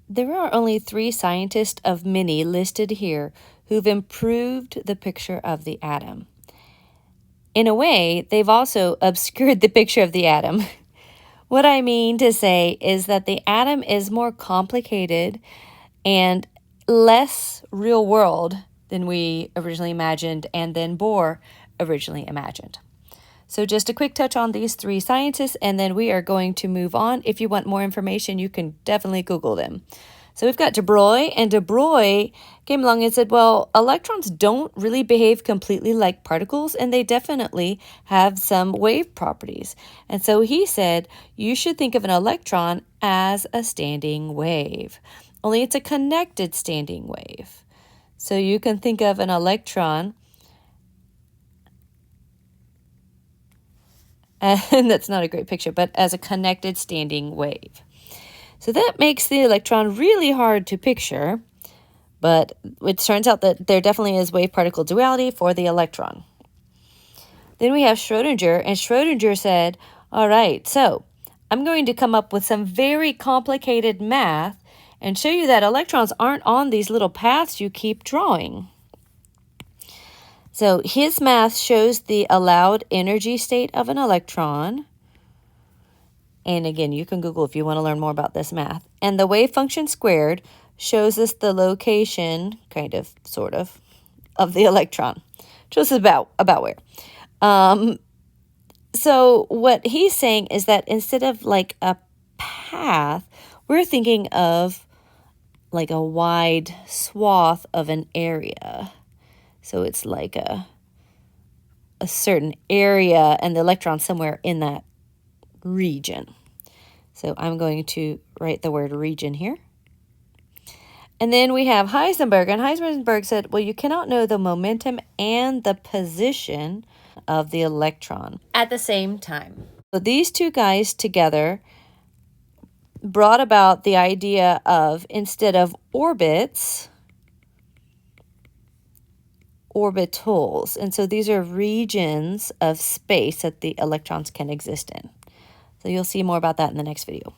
There are only 3 scientists of many listed here who've improved the picture of the atom. In a way, they've also obscured the picture of the atom. What I mean to say is that the atom is more complicated and less real world than we originally imagined and than Bohr originally imagined. So just a quick touch on these 3 scientists, and then we are going to move on. If you want more information, you can definitely Google them. So we've got de Broglie, and de Broglie came along and said, well, electrons don't really behave completely like particles, and they definitely have some wave properties. And so he said, you should think of an electron as a standing wave, only it's a connected standing wave. So you can think of an electron, and that's not a great picture, but as a connected standing wave. So that makes the electron really hard to picture, but it turns out that there definitely is wave-particle duality for the electron. Then we have Schrödinger, and Schrödinger said, all right, so I'm going to come up with some very complicated math and show you that electrons aren't on these little paths you keep drawing. So his math shows the allowed energy state of an electron. And again, you can Google if you want to learn more about this math. And the wave function squared shows us the location, kind of, sort of the electron. Shows us about where. So what he's saying is that instead of like a path, we're thinking of like a wide swath of an area. So it's like a certain area and the electron somewhere in that region. So I'm going to write the word region here. And then we have Heisenberg, and Heisenberg said, well, you cannot know the momentum and the position of the electron at the same time. So these 2 guys together brought about the idea of, instead of orbits, orbitals. And so these are regions of space that the electrons can exist in. So you'll see more about that in the next video.